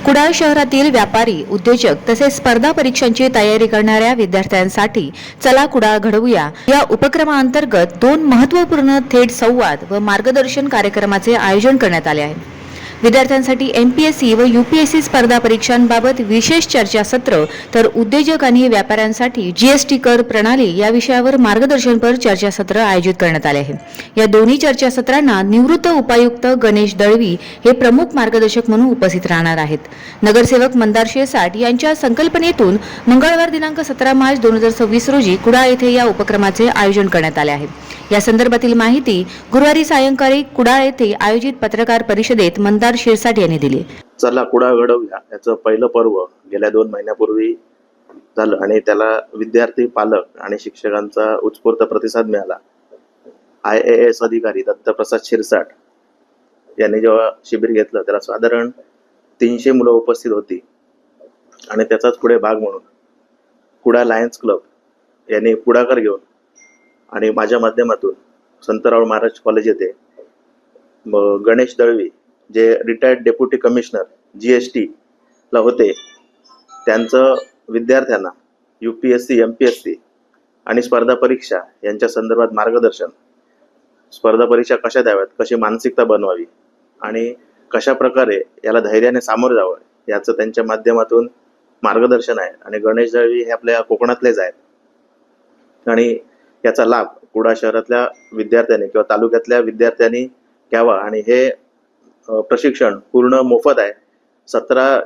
कुडाळ शहरातील व्यापारी, उद्योजक तसेच स्पर्धा परीक्षांची तयारी करणाऱ्या विद्यार्थ्यांसाठी चला कुडाळ घडवूया या उपक्रमाअंतर्गत 2 महत्त्वपूर्ण थेट संवाद व मार्गदर्शन कार्यक्रमाचे आयोजन करण्यात आले आहे। विद्यार्थ्यांसाठी एमपीएससी व यूपीएससी स्पर्धा परीक्षांबाबत विशेष चर्चासत्र तर उद्योजक आणि व्यापाऱ्यांसाठी जीएसटी कर प्रणाली या विषयावर मार्गदर्शनपर चर्चासत्र आयोजित करण्यात आले आहे। या दोन्ही चर्चासत्रांना निवृत्त उपायुक्त गणेश दळवी हे प्रमुख मार्गदर्शक म्हणून उपस्थित राहणार आहेत। नगरसेवक मंदार शेरसाट यांच्या संकल्पनेतून मंगळवार दिनांक 17 मार्च 2026 रोजी कुडाळ येथे या उपक्रमाचे आयोजन करण्यात आले आहे। या संदर्भातील माहिती गुरुवारी सायंकाळी कुडाळ येथे आयोजित पत्रकार परिषदेत मंदार शेरसाट यांनी दिली। चला कुडाळ घडवूया याचं पहिलं पर्व गेल्या 2 महिन्यापूर्वी झालं आणि त्याला विद्यार्थी, पालक आणि शिक्षकांचा उत्स्फूर्त प्रतिसाद मिळाला। IAS अधिकारी दत्तप्रसाद शिरसाट यांनी जेव्हा शिबिर घेतलं त्याला साधारण 300 मुलं उपस्थित होती आणि त्याचाच पुढे भाग म्हणून कुडाळ लायन्स क्लब यांनी पुढाकार घेऊन आणि माझ्या माध्यमातून संत राऊळ महाराज कॉलेज येथे गणेश दळवी जे रिटायर्ड डेप्युटी कमिशनर GST ला होते त्यांचं विद्यार्थ्यांना UPSC MPSC आणि स्पर्धा परीक्षा यांच्या संदर्भात मार्गदर्शन, स्पर्धा परीक्षा कशा द्याव्यात, कशी मानसिकता बनवावी आणि कशा प्रकारे याला धैर्याने सामोरे जावं याचं त्यांच्या माध्यमातून मार्गदर्शन आहे। आणि गणेश दळवी हे आपल्या कोकणातलेच आहेत आणि याचा लाभ कुडाळ शहरातल्या विद्यार्थ्यांनी किंवा तालुक्यातल्या विद्यार्थ्यांनी घ्यावा आणि हे प्रशिक्षण पूर्ण मोफत आहे। 17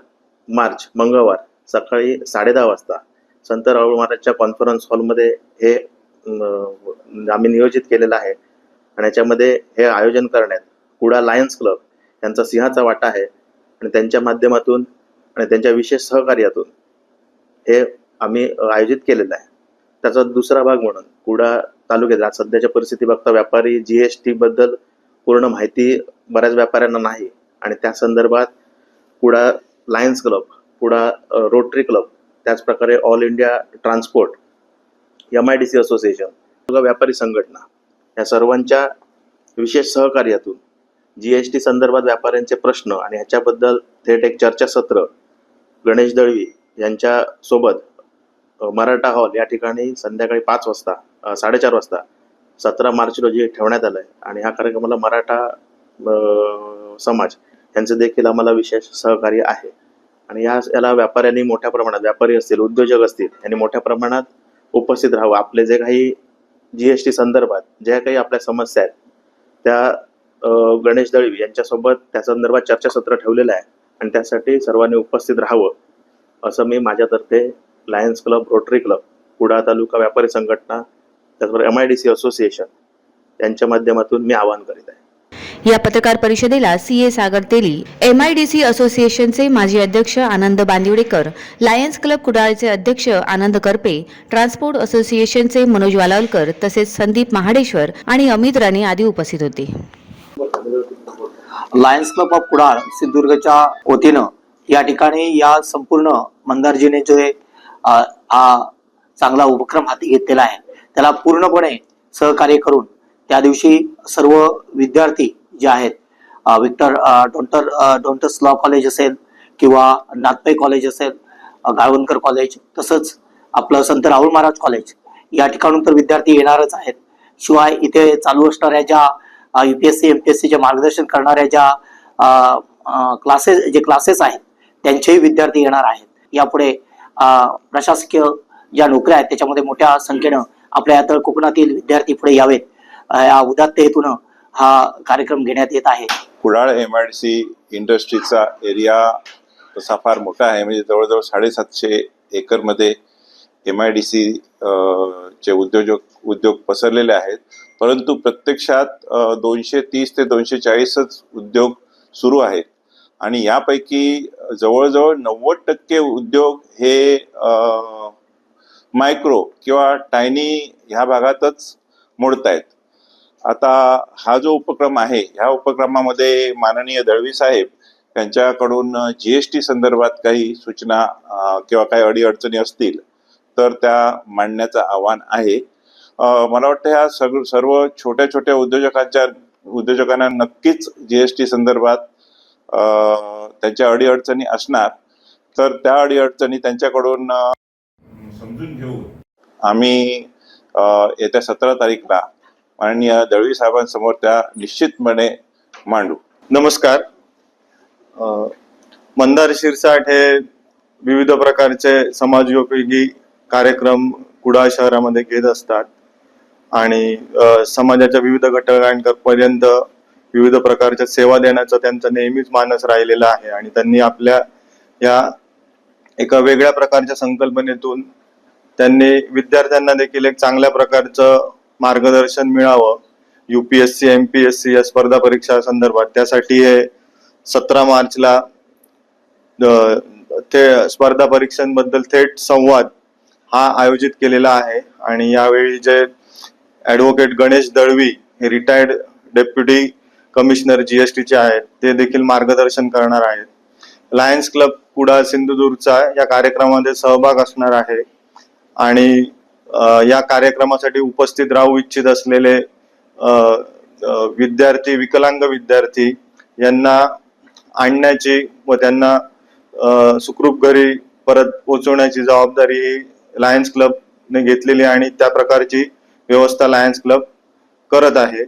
मार्च मंगळवार सकाळी 10:30 वाजता संत राऊळ महाराजच्या कॉन्फरन्स हॉलमध्ये हे आम्ही नियोजित केलेलं आहे आणि याच्यामध्ये हे आयोजन करण्यात कुडाळ लायन्स क्लब यांचा सिंहाचा वाटा आहे आणि त्यांच्या माध्यमातून आणि त्यांच्या विशेष सहकार्यातून हे आम्ही आयोजित केलेलं आहे। त्याचा दुसरा भाग म्हणून कुडाळ तालुक्यात सध्याच्या परिस्थिती बघता व्यापारी GST बद्दल पूर्ण माहिती बऱ्याच व्यापाऱ्यांना नाही आणि त्या संदर्भात Kudal Lions Club, Kudal Rotary Club, त्याच प्रकारे All India Transport, MIDC association, व्यापारी संघटना या सर्वांच्या विशेष सहकार्यातून GST संदर्भात व्यापाऱ्यांचे प्रश्न आणि ह्याच्याबद्दल थेट एक चर्चासत्र गणेश दळवी यांच्या सोबत मराठा हॉल या ठिकाणी संध्याकाळी 5 वाजता 4:30 वाजता 17 मार्च रोजी ठेवण्यात आलंय आणि ह्या कार्यक्रमाला मराठा समाज यांचं देखील आम्हाला विशेष सहकार्य आहे आणि याला व्यापाऱ्यांनी मोठ्या प्रमाणात, व्यापारी असतील, उद्योजक असतील, यांनी मोठ्या प्रमाणात उपस्थित राहावं। आपले जे काही GST संदर्भात ज्या काही आपल्या समस्या आहेत त्या गणेश दळवी यांच्यासोबत त्या संदर्भात चर्चासत्र ठेवलेलं आहे आणि त्यासाठी सर्वांनी उपस्थित राहावं असं मी माझ्यातर्फे lions club, rotary club, Kudal taluka व्यापारी संघटना, त्याचबरोबर MIDC असोसिएशन यांच्या माध्यमातून मी आवाहन करीत आहे। या पत्रकार परिषदेला CA सागर तेली, MIDC असोसिएशनचे माजी अध्यक्ष आनंद बांदिवडेकर, लायन्स क्लब कुडाळचे अध्यक्ष आनंद करपे, ट्रान्सपोर्ट असोसिएशनचे मनोज वालावलकर तसेच संदीप महाडेश्वर आणि अमित राणे आदी उपस्थित होते। लायन्स क्लब ऑफ कुडाळ सिंधुदुर्गच्या वतीनं या ठिकाणी या संपूर्ण मंदारजीने जो हा चांगला उपक्रम हाती घेतलेला आहे त्याला पूर्णपणे सहकार्य करून त्या दिवशी सर्व विद्यार्थी जे आहेत विक्टर डोंटस लॉ कॉलेज असेल किंवा नाथपै कॉलेज असेल, गाळवणकर कॉलेज, तसंच आपलं संत राऊळ महाराज कॉलेज या ठिकाणून तर विद्यार्थी येणारच आहेत। शिवाय इथे चालू असणाऱ्या ज्या UPSC MPSC मार्गदर्शन करणाऱ्या ज्या क्लासेस आहेत त्यांचेही विद्यार्थी येणार आहेत। यापुढे प्रशासकीय ज्या नोकऱ्या आहेत त्याच्यामध्ये मोठ्या संख्येनं आपल्या या कोकणातील विद्यार्थी पुढे यावेत या उदात्त हेतून हा कार्यक्रम घेण्यात येत आहे। कुडाळ MIDC इंडस्ट्रीचा एरिया तसा फार मोठा आहे, म्हणजे जवळजवळ 750 एकरमध्ये MIDC चे उद्योग पसरलेले आहेत, परंतु प्रत्यक्षात 230 ते 240 उद्योग सुरू आहेत आणि यापैकी जवळजवळ 90% उद्योग हे मायक्रो किंवा टायनी ह्या भागातच मोडतायत। आता हा जो उपक्रम आहे ह्या उपक्रमामध्ये माननीय दळवी साहेब यांच्याकडून GST संदर्भात काही सूचना किंवा काही अडीअडचणी असतील तर त्या मांडण्याचं आव्हान आहे। मला वाटतं ह्या सर्व छोट्या छोट्या उद्योजकांना नक्कीच GST संदर्भात त्यांच्या अडीअडचणी असणार, तर त्या अडीअडचणी त्यांच्याकडून समजून घेऊन आम्ही येत्या 17 तारीखला माननीय दळवी साहेबांसमोर त्या निश्चितपणे मांडू. नमस्कार. मंदार शिरसाट हे विविध प्रकारचे समाजोपयोगी कार्यक्रम कुडाळ शहरामध्ये घेत असतात आणि समाजाच्या विविध घटकांपर्यंत विविध प्रकारच्या सेवा देण्याचा त्यांचा नेहमीच मानस राहिलेला आहे आणि त्यांनी आपल्या या एका वेगळ्या प्रकारच्या संकल्पनेतून त्यांनी विद्यार्थ्यांना देखील एक चांगल्या प्रकारचं मार्गदर्शन मिळावं UPSC MPSC या स्पर्धा परीक्षा संदर्भात. त्यासाठी हे 17 मार्चला ते स्पर्धा परीक्षांबद्दल थेट संवाद हा आयोजित केलेला आहे आणि यावेळी जे ॲडव्होकेट गणेश दळवी हे रिटायर्ड डेप्युटी कमिशनर GST चे आहेत ते देखील मार्गदर्शन करणार आहेत. लायन्स क्लब कुडाळ सिंधुदुर्गचा या कार्यक्रमामध्ये सहभाग असणार आहे आणि या कार्यक्रमासाठी उपस्थित राहू इच्छित असलेले विद्यार्थी, विकलांग विद्यार्थी यांना आणण्याची व त्यांना सुखरूप घरी परत पोहोचवण्याची जबाबदारी ही लायन्स क्लबने घेतलेली आणि त्या प्रकारची व्यवस्था लायन्स क्लब करत आहे.